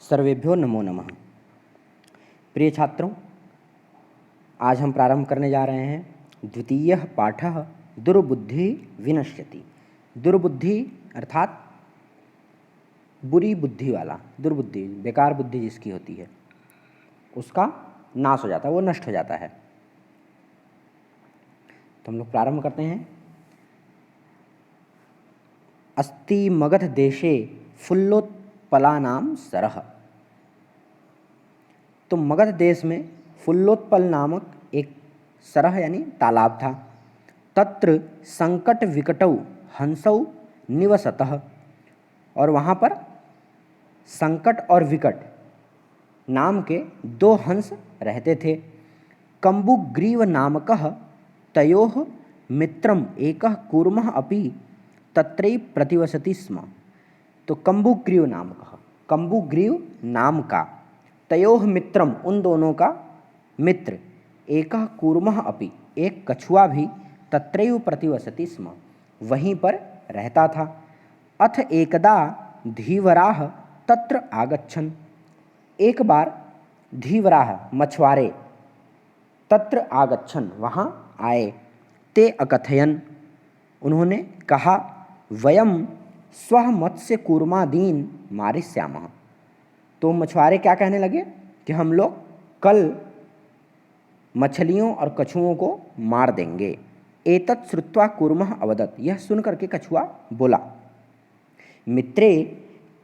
सर्वेभ्यो नमो नमः। प्रिय छात्रों, आज हम प्रारंभ करने जा रहे हैं द्वितीयः पाठः दुर्बुद्धि विनश्यति। दुर्बुद्धि अर्थात बुरी बुद्धि वाला, दुर्बुद्धि बेकार बुद्धि जिसकी होती है उसका नाश हो जाता है, वो नष्ट हो जाता है। तो हम लोग प्रारंभ करते हैं। अस्ति मगध देशे फुल्लोत्पलानाम सरः। तो मगध देश में फुल्लोत्पल नामक एक सरह यानी तालाब था। तत्र संकट विकटौ हंसौ निवसतः। और वहाँ पर संकट और विकट नाम के दो हंस रहते थे। कम्बुग्रीव नामकः तयोः मित्रम एकः कूर्मः अपि तत्रैव प्रतिवसति स्म। तो कम्बुग्रीव नामकः, कम्बुग्रीव नाम का, तयोः मित्रम उन दोनों का मित्र, एकः कूर्मः अपि एक कछुआ भी, तत्रैव प्रतिवसति स्म वहीं पर रहता था। अथ एकदा धीवराः तत्र आगच्छन्। एक बार धीवराः मछुआरे तत्र आगच्छन् वहाँ आए। ते अकथयन् उन्होंने कहा, वयं स्वः मत्स्य कूर्मादीन मारिष्यामः। तो मछुआरे क्या कहने लगे कि हम लोग कल मछलियों और कछुओं को मार देंगे। एतत् श्रुत्वा कूर्मः अवदत्। यह सुन करके कछुआ बोला, मित्रे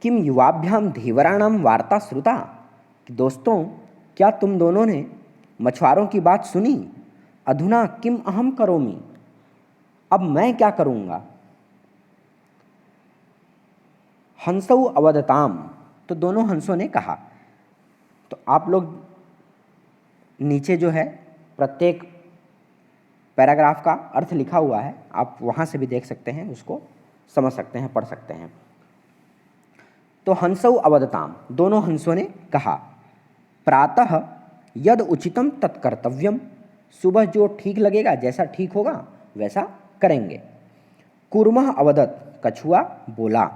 किम युवाभ्याम धीवराणाम वार्ता श्रुता। दोस्तों, क्या तुम दोनों ने मछुआरों की बात सुनी। अधुना किम अहम करोमि, अब मैं क्या करूँगा। हंसौ अवदताम। तो दोनों हंसों ने कहा। तो आप लोग नीचे जो है प्रत्येक पैराग्राफ का अर्थ लिखा हुआ है, आप वहाँ से भी देख सकते हैं, उसको समझ सकते हैं, पढ़ सकते हैं। तो हंसौ अवदताम, दोनों हंसों ने कहा, प्रातः यद उचितम तत्कर्तव्यम। सुबह जो ठीक लगेगा, जैसा ठीक होगा वैसा करेंगे। कूर्मः अवदत्, कछुआ बोला,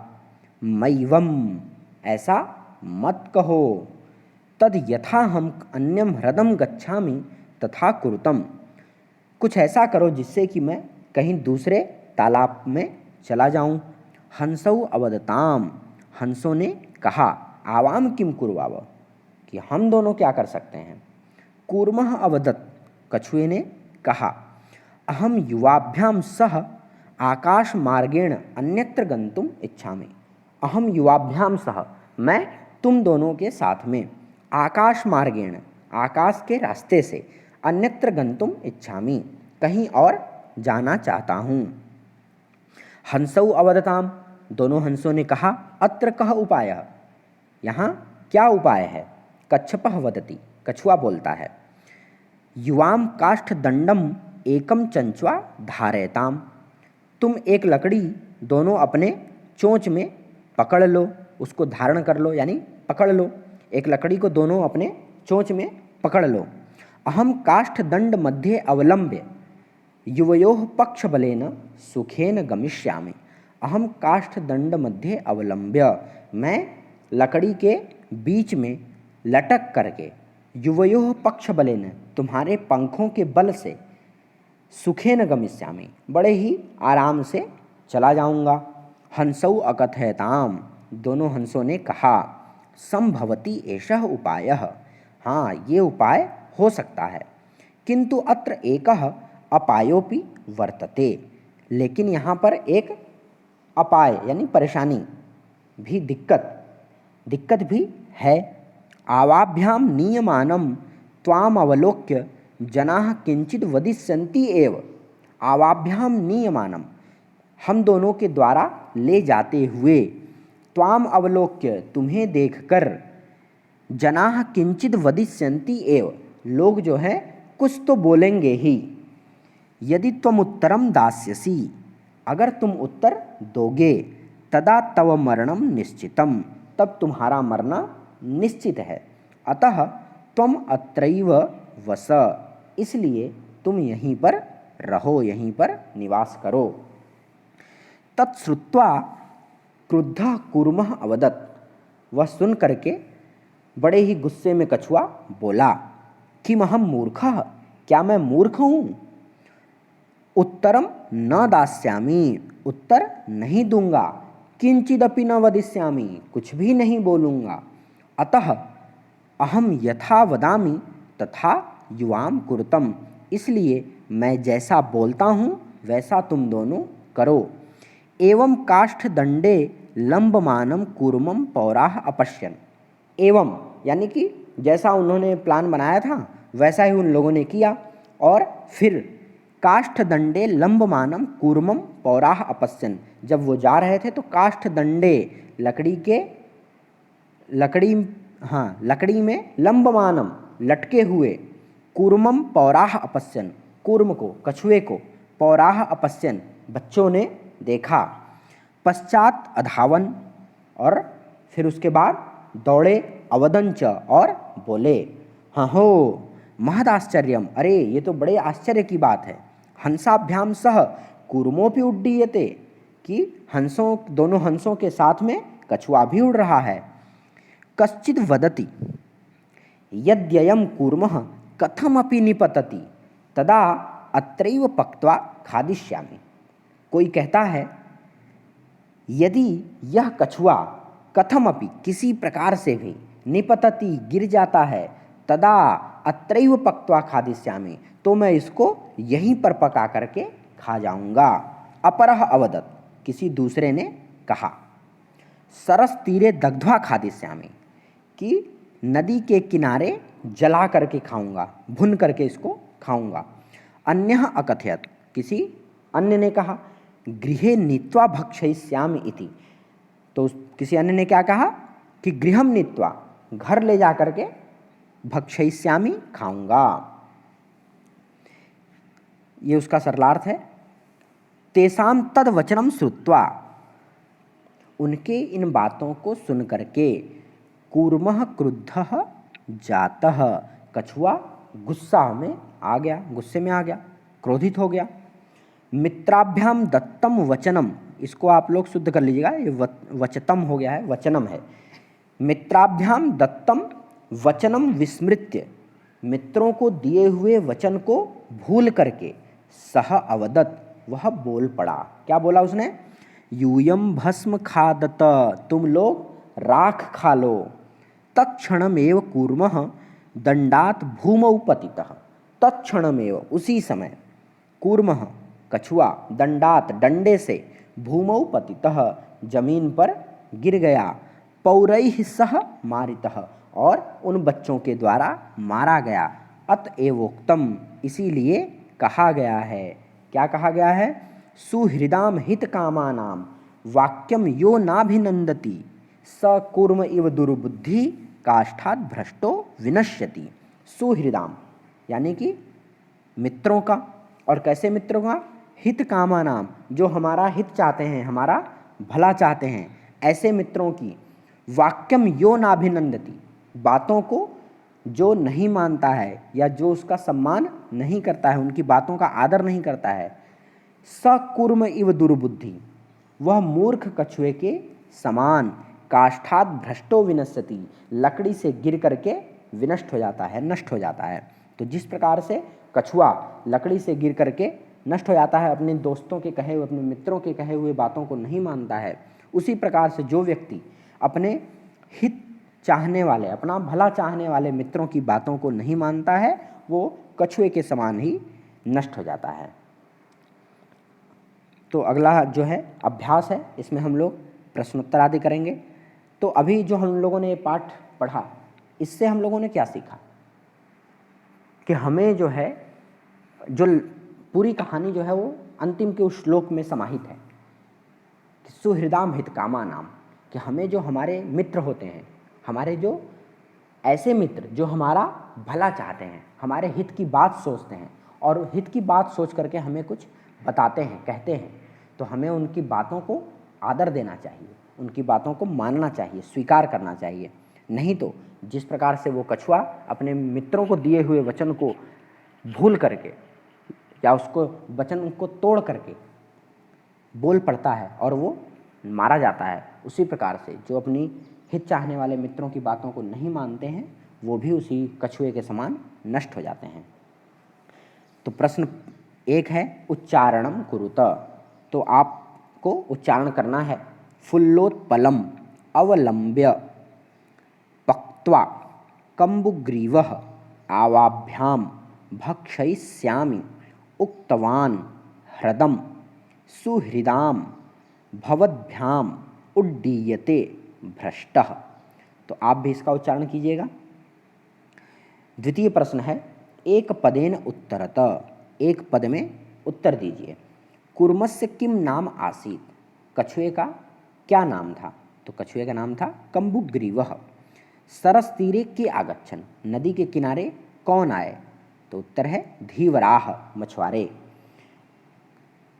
मैवम, ऐसा मत कहो। तद यथा हम अन्यम ह्रदम गच्छामि तथा कुरुतम। कुछ ऐसा करो जिससे कि मैं कहीं दूसरे तालाब में चला जाऊं। हंसौ अवदताम, हंसों ने कहा, आवाम किम कुर्वाव, कि हम दोनों क्या कर सकते हैं। कूर्मः अवदत्, कछुए ने कहा, अहम युवाभ्याम सह आकाश मार्गेण अन्यत्र गंतुम इच्छामि। अहम युवाभ्याम सह, मैं तुम दोनों के साथ में, आकाश मार्गेण, आकाश के रास्ते से, अन्यत्र गंतुम इच्छामि, कहीं और जाना चाहता हूँ। हंसौ अवदताम, दोनों हंसों ने कहा, अत्र कः उपायः, यहाँ क्या उपाय है। कच्छपः वदति, कछुआ बोलता है, युवाम काष्ठ दंडम एकम चंचवा धारयताम। तुम एक लकड़ी दोनों अपने चोंच में पकड़ लो, उसको धारण कर लो, यानी पकड़ लो। एक लकड़ी को दोनों अपने चोंच में पकड़ लो। अहम काष्ठ दंड मध्ये अवलंब्य युवयोः पक्ष बलेन सुखेन गमिष्यामि। अहम काष्ठ दंड मध्ये अवलंब्य, मैं लकड़ी के बीच में लटक करके, युवयोः पक्ष बलेन, तुम्हारे पंखों के बल से, सुखेन गमिष्यामि, बड़े ही आराम से चला जाऊंगा। हंसौ अकथयताम, दोनों हंसों ने कहा, संभवति एषः उपायः, हाँ ये उपाय हो सकता है। किंतु अत्र एकः अपायोपि वर्तते, लेकिन यहाँ पर एक अपाय यानी परेशानी भी, दिक्कत भी है। आवाभ्याम नीयमानम त्वाम अवलोक्य जनाः किंचित वदिष्यन्ति एव। आवाभ्याम नीयमानम, हम दोनों के द्वारा ले जाते हुए, त्वाम अवलोक्य, तुम्हें देखकर, जनाः किंचित वदिष्यन्ति एव, लोग जो है कुछ तो बोलेंगे ही। यदि त्वम उत्तरम दास्यसि, अगर तुम उत्तर दोगे, तदा तव मरणम निश्चितम, तब तुम्हारा मरना निश्चित है। अतः त्वम अत्रैव वस, इसलिए तुम यहीं पर रहो, यहीं पर निवास करो। तत्श्रुत्वा क्रुद्धः कूर्मः अवदत्, वह सुन करके बड़े ही गुस्से में कछुआ बोला, किम अहम मूर्खः, क्या मैं मूर्ख हूँ? उत्तरम न दास्यामि, उत्तर नहीं दूंगा। किंचिदपि न वदिष्यामि, कुछ भी नहीं बोलूँगा। अतः अहम यथा वदामि तथा युवाम कुरुतम, इसलिए मैं जैसा बोलता हूँ वैसा तुम दोनों करो। एवं काष्ठदंडे लंबमानम कूर्मम पौराह अपश्यन। एवं यानी कि जैसा उन्होंने प्लान बनाया था वैसा ही उन लोगों ने किया, और फिर काष्ठदंडे लंबमानम कूर्मम पौराह अपश्यन, जब वो जा रहे थे तो काष्ठदंडे लकड़ी में लंबमानम लटके हुए, कूर्मम पौराह अपश्यन, कूर्म को कछुए को, पौराह अपश्यन बच्चों ने देखा। पश्चात अधावन, और फिर उसके बाद दौड़े, अवदंच और बोले, हाँ हो महदाश्चर्यम, अरे ये तो बड़े आश्चर्य की बात है। हंसाभ्याम सह कूर्मोपि उड्डीयते, कि दोनों हंसों के साथ में कछुआ भी उड़ रहा है। कश्चिद वदति यद्ययम कूर्मः कथमपि निपतति तदा अत्रैव पक्त्वा खादिष्यामि। कोई कहता है, यदि यह कछुआ कथमपि किसी प्रकार से भी निपतति गिर जाता है, तदा अत्रैव पक्त्वा खादिष्यामि, तो मैं इसको यहीं पर पका करके खा जाऊंगा। अपरः अवदत्, किसी दूसरे ने कहा, सरस तीरे दग्ध्वा खादिष्यामि, कि नदी के किनारे जला करके खाऊंगा, भुन करके इसको खाऊंगा। अन्यः अकथयत्, किसी अन्य ने कहा, गृहे नीत्वा भक्षयिष्यामि इति, तो किसी अन्य ने क्या कहा कि गृहम नीत्वा, घर ले जा करके भक्षयिष्यामि खाऊंगा। ये उसका सरलार्थ है। तेषां तद वचनम श्रुत्वा, उनके इन बातों को सुन करके, कूर्मः क्रुद्धः जातः, कछुआ गुस्से में आ गया, क्रोधित हो गया। मित्राभ्याम दत्तम वचनम, इसको आप लोग शुद्ध कर लीजिएगा, ये वचतम हो गया है, वचनम है। मित्राभ्याम दत्तम वचनम विस्मृत्य, मित्रों को दिए हुए वचन को भूल करके, सह अवदत्, वह बोल पड़ा। क्या बोला उसने? यूयम भस्म खादत, तुम लोग राख खा लो। तत्क्षणमेव कूर्मः दंडात भूमौ पतितः, तत्क्षणमेव उसी समय, कूर्मः कछुआ, दंडात डंडे से, भूमौ पतितः जमीन पर गिर गया, पौरैः सह मारितः, और उन बच्चों के द्वारा मारा गया। अतएवोक्तम, इसीलिए कहा गया है। क्या कहा गया है? सुहृदाम हित कामानाम वाक्यम यो नाभिनंदति स कूर्म इव दुर्बुद्धि काष्ठात् भ्रष्टो विनश्यति। सुहृदाम यानी कि मित्रों का, और कैसे मित्रों का? हित कामानाम, जो हमारा हित चाहते हैं, हमारा भला चाहते हैं, ऐसे मित्रों की। वाक्यम यो नाभिनंदति, बातों को जो नहीं मानता है या जो उसका सम्मान नहीं करता है, उनकी बातों का आदर नहीं करता है। स कूर्म इव दुर्बुद्धि, वह मूर्ख कछुए के समान। काष्ठात् भ्रष्टो विनश्यति, लकड़ी से गिर करके विनष्ट हो जाता है, नष्ट हो जाता है। तो जिस प्रकार से कछुआ लकड़ी से गिर करके नष्ट हो जाता है, अपने दोस्तों के कहे हुए, अपने मित्रों के कहे हुए बातों को नहीं मानता है, उसी प्रकार से जो व्यक्ति अपने हित चाहने वाले, अपना भला चाहने वाले मित्रों की बातों को नहीं मानता है, वो कछुए के समान ही नष्ट हो जाता है। तो अगला जो है अभ्यास है, इसमें हम लोग प्रश्नोत्तर आदि करेंगे। तो अभी जो हम लोगों ने पाठ पढ़ा, इससे हम लोगों ने क्या सीखा कि हमें जो है, जो पूरी कहानी जो है वो अंतिम के उस श्लोक में समाहित है कि सुहृदाम हित कामा नाम, कि हमें जो हमारे मित्र होते हैं, हमारे जो ऐसे मित्र जो हमारा भला चाहते हैं, हमारे हित की बात सोचते हैं और हित की बात सोच करके हमें कुछ बताते हैं, कहते हैं, तो हमें उनकी बातों को आदर देना चाहिए, उनकी बातों को मानना चाहिए, स्वीकार करना चाहिए। नहीं तो जिस प्रकार से वो कछुआ अपने मित्रों को दिए हुए वचन को भूल करके या उसको वचन को तोड़ करके बोल पड़ता है और वो मारा जाता है, उसी प्रकार से जो अपनी हित चाहने वाले मित्रों की बातों को नहीं मानते हैं, वो भी उसी कछुए के समान नष्ट हो जाते हैं। तो प्रश्न 1 है उच्चारणम कुरुत, तो आपको उच्चारण करना है फुल्लोत्पलम अवलंब्य पक्त्वा कम्बुग्रीवः आवाभ्याम भक्षयिष्यामि उक्तवान ह्रदम सुहृदाम भवद्भ्याम उड्डीयते भ्रष्टः। तो आप भी इसका उच्चारण कीजिएगा। द्वितीय प्रश्न है एक पदेन उत्तरत, एक पद में उत्तर दीजिए। कूर्मस्य किम नाम आसीत, कछुए का क्या नाम था? तो कछुए का नाम था कम्बुग्रीवः। सरस तीरे के आगच्छन, नदी के किनारे कौन आए? तो उत्तर है धीवराह, मछुआरे।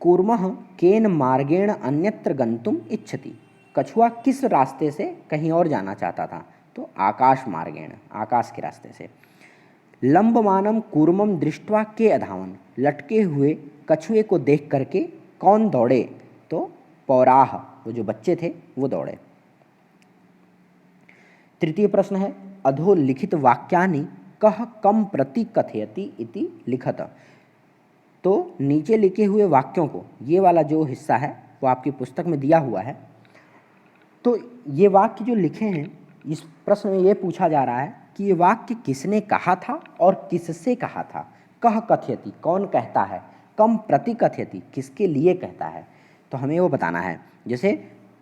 कूर्मः केन मार्गेण अन्यत्र गंतुम इच्छति, कछुआ किस रास्ते से कहीं और जाना चाहता था? तो आकाश मार्गेण, आकाश के रास्ते से। लंबमानम कूर्मम दृष्ट्वा के अधावन, लटके हुए कछुए को देख करके कौन दौड़े? तो पौराह, वो जो बच्चे थे वो दौड़े। तृतीय प्रश्न है अधोलिखित वाक्यानि कह कम प्रति कथयति इति लिखत, तो नीचे लिखे हुए वाक्यों को, ये वाला जो हिस्सा है वो आपकी पुस्तक में दिया हुआ है। तो ये वाक्य जो लिखे हैं, इस प्रश्न में ये पूछा जा रहा है कि ये वाक्य किसने कहा था और किससे कहा था। कह कथयति, कौन कहता है, कम प्रति कथयति, किसके लिए कहता है, तो हमें वो बताना है। जैसे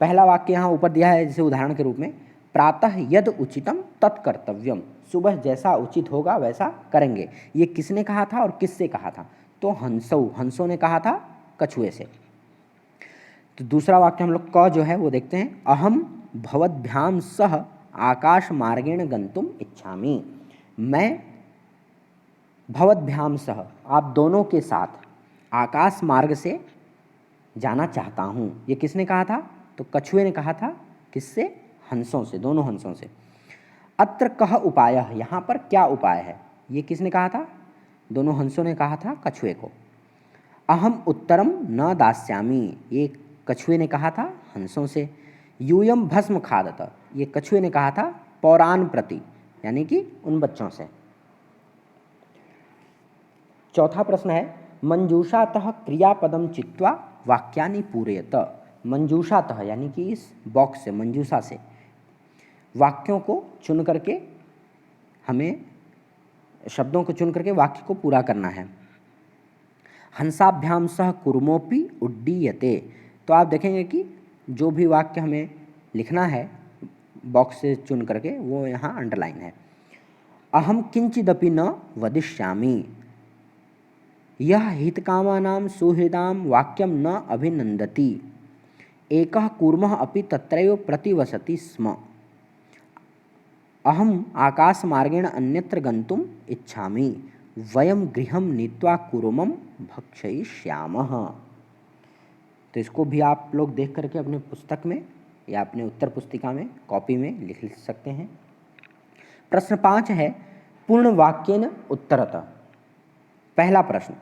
पहला वाक्य यहाँ ऊपर दिया है, जैसे उदाहरण के रूप में प्रातः यद उचितम तत्कर्तव्यम, सुबह जैसा उचित होगा वैसा करेंगे। ये किसने कहा था और किससे कहा था? तो हंसों ने कहा था कछुए से। तो दूसरा वाक्य हम लोग क जो है वो देखते हैं, अहम भवद्भ्याम सह आकाश मार्गेण गंतुम इच्छामि, मैं भवद्भ्याम सह, आप दोनों के साथ आकाश मार्ग से जाना चाहता हूँ। ये किसने कहा था? तो कछुए ने कहा था। किससे? हंसों से, दोनों हंसों से। अत्र कह उपायः, यहाँ पर क्या उपाय है? ये किसने कहा था? दोनों हंसों ने कहा था कछुए को। अहम उत्तरम न दास्यामि, ये कछुए ने कहा था हंसों से। यूयम भस्म खादत, ये कछुए ने कहा था पौरान प्रति, यानी कि उन बच्चों से। चौथा प्रश्न है मंजूषातः क्रियापदम चित्वा वाक्यानि पूरयत, मंजूषातः यानी कि इस बॉक्स से, मंजूषा से वाक्यों को चुन करके, हमें शब्दों को चुन करके वाक्य को पूरा करना है। हंसाभ्याम सह कुर्मोपि उड्डीयते, तो आप देखेंगे कि जो भी वाक्य हमें लिखना है बॉक्स से चुन करके, वो यहाँ अंडरलाइन है। अहम किंचिदपि न वदिष्यामि, यह हितकामानां सुहृदां वाक्यं न अभिनंदति, एकः कूर्मः अपि तत्रैव प्रतिवसति स्म, अहम आकाशमार्गेण अन्यत्र गंतुम इच्छामि, वयम गृहं नीत्वा कूर्मं भक्षयिष्यामः। तो इसको भी आप लोग देख करके अपने पुस्तक में या अपने उत्तर पुस्तिका में, कॉपी में लिख सकते हैं। प्रश्न 5 है पूर्ण वाक्येन उत्तरत। पहला प्रश्न,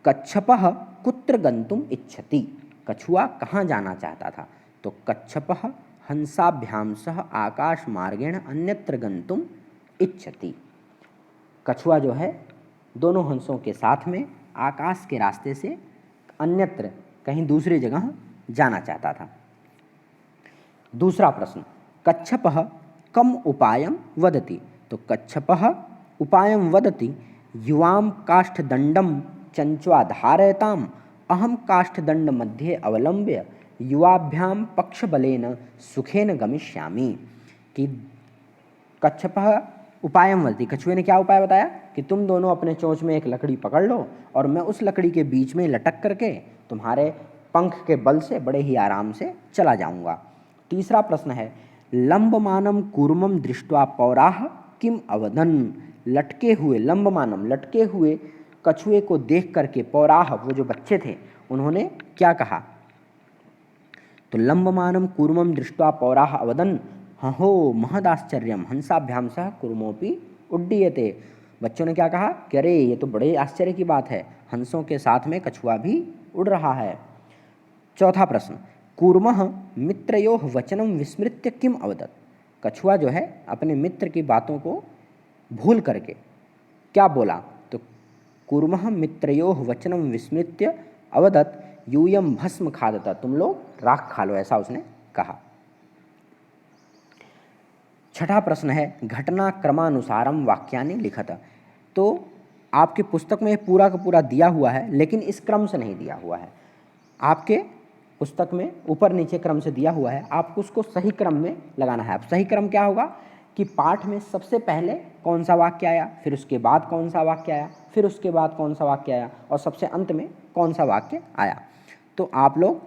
कच्छपः कुत्र गंतुम इच्छति, कछुआ कहाँ जाना चाहता था? तो कच्छपः हंसाभ्याम सह आकाश मार्गेण अन्यत्र गंतुम इच्छति, कछुआ जो है दोनों हंसों के साथ में आकाश के रास्ते से अन्यत्र, कहीं दूसरी जगह जाना चाहता था। दूसरा प्रश्न, कच्छपः कम उपायं वदति, तो कच्छपः उपायं वदति, युवां काष्ठदंडं चंच्वा धारयताम, अहम काष्ठदंड मध्ये अवलंब्य युवाभ्यां पक्षबलेन सुखेन गमिष्यामि। कि कच्छपः उपायं वदति, कछुए ने क्या उपाय बताया कि तुम दोनों अपने चोंच में एक लकड़ी पकड़ लो और मैं उस लकड़ी के बीच में लटक करके तुम्हारे पंख के बल से बड़े ही आराम से चला जाऊंगा। तीसरा प्रश्न है लंबमानम कूर्मम दृष्ट्वा पौराह किम अवदन, लटके हुए, लंबमानम लटके हुए कछुए को देख करके पौराह, वो जो बच्चे थे, उन्होंने क्या कहा? तो लंबमानम कूर्मम दृष्ट्वा पौराह अवदन, हहो महदाश्चर्यम हंसाभ्याम सह कूर्मोपि उड्डीयते। बच्चों ने क्या कहा कि अरे ये तो बड़े आश्चर्य की बात है, हंसों के साथ में कछुआ भी उड़ रहा है। चौथा प्रश्न, कूर्मः मित्रयोः वचनं विस्मृत्य किम अवदत्, कछुआ जो है अपने मित्र की बातों को भूल करके क्या बोला, तो कुर्मः मित्रयोः वचनम विस्मृत्य अवदत् यूयम भस्म खादता, तुम लोग राख खा लो, ऐसा उसने कहा। छठा प्रश्न है घटना क्रमानुसारम वाक्यानि लिखत। तो आपकी पुस्तक में पूरा का पूरा दिया हुआ है, लेकिन इस क्रम से नहीं दिया हुआ है। आपके पुस्तक में ऊपर नीचे क्रम से दिया हुआ है, आपको उसको सही क्रम में लगाना है। अब सही क्रम क्या होगा कि पाठ में सबसे पहले कौन सा वाक्य आया, फिर उसके बाद कौन सा वाक्य आया, फिर उसके बाद कौन सा वाक्य आया, और सबसे अंत में कौन सा वाक्य आया। तो आप लोग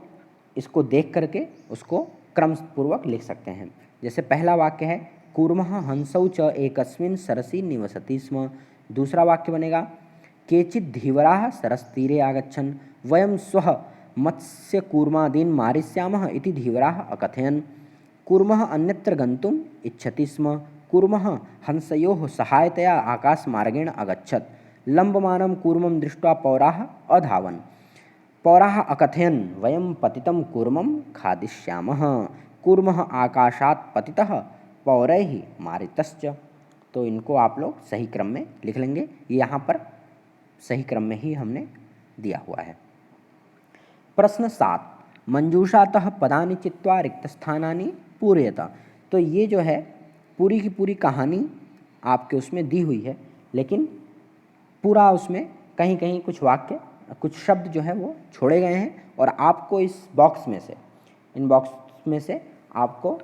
इसको देख करके उसको क्रम पूर्वक लिख सकते हैं। जैसे पहला वाक्य है कूर्मः हंसौ च एकस्मिन् सरसि निवसति स्म। दूसरा वाक्य बनेगा केचित् धीवराः सरस्तीरे आगच्छन् वयं स्वः मत्स्यकूर्मादीन् मारिष्यामः इति धीवराः अकथयन्। कूर्मः अन्यत्र गन्तुम् इच्छति स्म। कूर्मः हंसयोः सहायतया आकाशमार्गेण अगच्छत्। लम्बमानं कूर्मं दृष्ट्वा पौराः अधावन्। पौराः अकथयन् वयं पतितं कूर्मं खादिष्यामः। कूर्मः आकाशात् पतितः पौरैः मारितश्च। तो इनको आप लोग सही क्रम में लिख लेंगे। ये यहाँ पर सही क्रम में ही हमने दिया हुआ है। प्रश्न 7 मंजूषातः पदानि चित्वा रिक्तस्थानानि पूरयत। तो ये जो है पूरी की पूरी कहानी आपके उसमें दी हुई है, लेकिन पूरा उसमें कहीं कहीं कुछ वाक्य कुछ शब्द जो है वो छोड़े गए हैं, और आपको इस बॉक्स में से इन बॉक्स में से आपको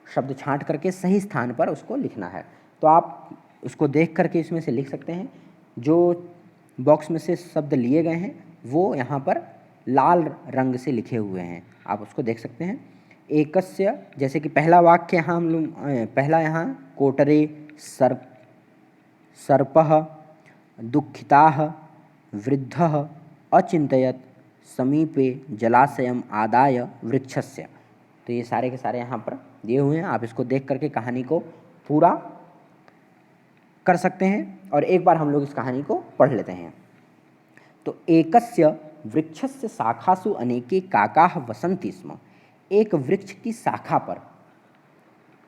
शब्द छांट करके सही स्थान पर उसको लिखना है। तो आप उसको देख करके इसमें से लिख सकते हैं। जो बॉक्स में से शब्द लिए गए हैं वो यहाँ पर लाल रंग से लिखे हुए हैं, आप उसको देख सकते हैं। एकस्य, जैसे कि पहला वाक्य यहाँ हम लोग पहला यहाँ कोटरे सर्पः दुःखिताः वृद्धः अचिन्तयत् समीपे जलाशयम् आदाय वृक्षस्य। तो ये सारे के सारे यहाँ पर दिए हुए हैं। आप इसको देख करके कहानी को पूरा कर सकते हैं, और एक बार हम लोग इस कहानी को पढ़ लेते हैं। तो एकस्य वृक्षस्य शाखासु अनेके काकाः वसन्ति स्म। एक वृक्ष की शाखा पर,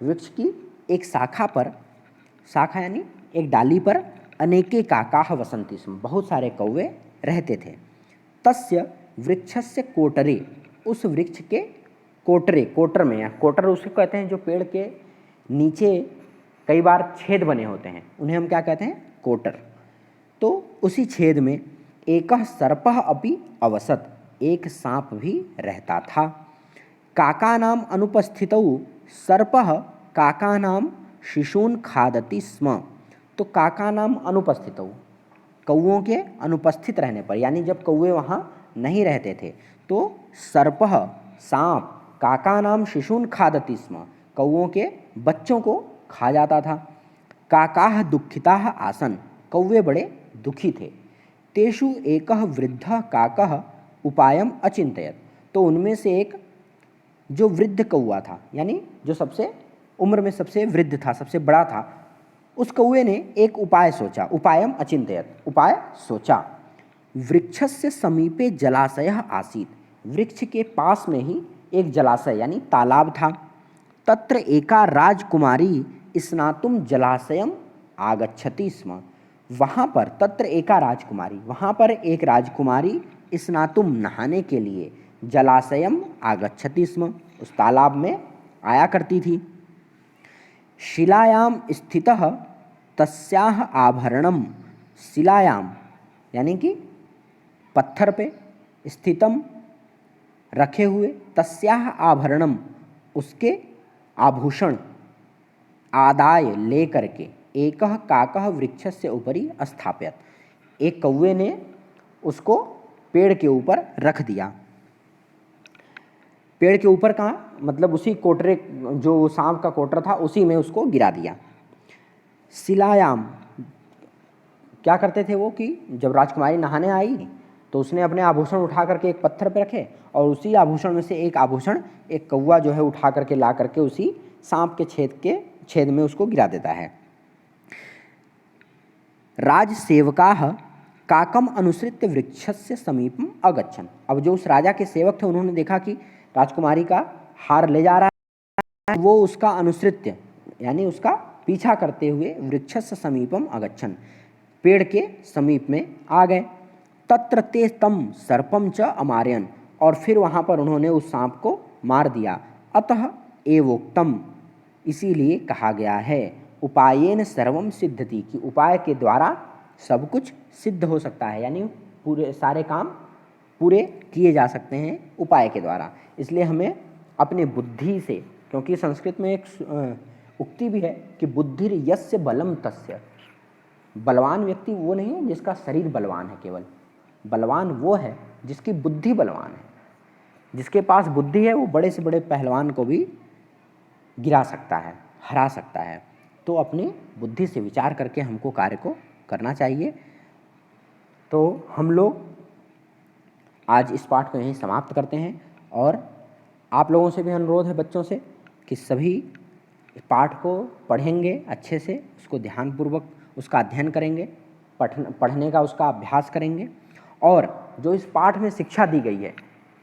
वृक्ष की एक शाखा पर, शाखा यानी एक डाली पर अनेके काकाः वसन्ति स्म, बहुत सारे कौवे रहते थे। तस्य वृक्षस्य कोटरे, उस वृक्ष के कोटरे, कोटर में, या कोटर उसको कहते हैं जो पेड़ के नीचे कई बार छेद बने होते हैं, उन्हें हम क्या कहते हैं, कोटर। तो उसी छेद में एकः सर्पः अपि अवसत्, एक सांप भी रहता था। काकानाम अनुपस्थितौ सर्पः काकानाम शिशून् खादति स्म। तो काकानाम अनुपस्थितौ, कौवों के अनुपस्थित रहने पर, यानी जब कौवे वहाँ नहीं रहते थे, तो सर्पः सांप काकानाम शिशून् खादति स्म, कौवों के बच्चों को खा जाता था। काकाः दुःखिताः आसन्, कौवे बड़े दुखी थे। तेषु एकः वृद्धः काकः उपायम अचिन्तयत्। तो उनमें से एक जो वृद्ध कौवा था, यानी जो सबसे उम्र में सबसे वृद्ध था, सबसे बड़ा था, उस कौवे ने एक उपाय सोचा। उपायम अचिन्तयत्, उपाय सोचा। वृक्षस्य समीपे जलाशयः आसीत्, वृक्ष के पास में ही एक जलाशय यानी तालाब था। तत्र एका राजकुमारी स्नातुम जलाशयम आगच्छति स्म। वहाँ पर तत्र एका राजकुमारी, वहाँ पर एक राजकुमारी स्नातुम नहाने के लिए जलाशयम आगच्छति स्म, उस तालाब में आया करती थी। शिलायाम स्थितः तस्याः आभरणम, शिलायाम यानी कि पत्थर पे, स्थितम रखे हुए, तस्याः आभरणम उसके आभूषण, आदाय ले करके, एकः काकः वृक्षस्य उपरि स्थापयत्, एक कौवे ने उसको पेड़ के ऊपर रख दिया। पेड़ के ऊपर कहाँ, मतलब उसी कोटरे, जो सांप का कोटर था उसी में उसको गिरा दिया। शिलायाम क्या करते थे वो, कि जब राजकुमारी नहाने आई तो उसने अपने आभूषण उठा करके एक पत्थर पर रखे, और उसी आभूषण में से एक आभूषण एक कौवा जो है उठा करके ला करके उसी सांप के छेद में उसको गिरा देता है। राजसेवकाः काकम अनुसृत्य वृक्षस्य समीपम अगच्छन्। अब जो उस राजा के सेवक थे उन्होंने देखा कि राजकुमारी का हार ले जा रहा है, वो उसका अनुसृत्य, यानी उसका पीछा करते हुए वृक्षस्य समीपम अगच्छन्, पेड़ के समीप में आ गए। तत्र ते तम सर्पम च अमारयन्, और फिर वहाँ पर उन्होंने उस सांप को मार दिया। अतः एवोक्तम, इसीलिए कहा गया है, उपायेन सर्वम सिद्धति, कि उपाय के द्वारा सब कुछ सिद्ध हो सकता है, यानी पूरे सारे काम पूरे किए जा सकते हैं उपाय के द्वारा। इसलिए हमें अपने बुद्धि से, क्योंकि संस्कृत में एक उक्ति भी है कि बुद्धिर यस्य बलम तस्य, बलवान व्यक्ति वो नहीं है जिसका शरीर बलवान है केवल, बलवान वो है जिसकी बुद्धि बलवान है। जिसके पास बुद्धि है वो बड़े से बड़े पहलवान को भी गिरा सकता है, हरा सकता है। तो अपनी बुद्धि से विचार करके हमको कार्य को करना चाहिए। तो हम लोग आज इस पाठ को यहीं समाप्त करते हैं, और आप लोगों से भी अनुरोध है बच्चों से कि सभी पाठ को पढ़ेंगे अच्छे से, उसको ध्यानपूर्वक उसका अध्ययन करेंगे, पढ़ने का उसका अभ्यास करेंगे, और जो इस पाठ में शिक्षा दी गई है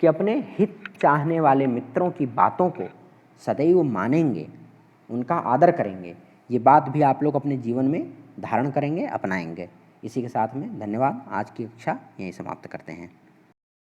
कि अपने हित चाहने वाले मित्रों की बातों को सदैव मानेंगे, उनका आदर करेंगे, ये बात भी आप लोग अपने जीवन में धारण करेंगे, अपनाएंगे। इसी के साथ में धन्यवाद। आज की कक्षा यहीं समाप्त करते हैं।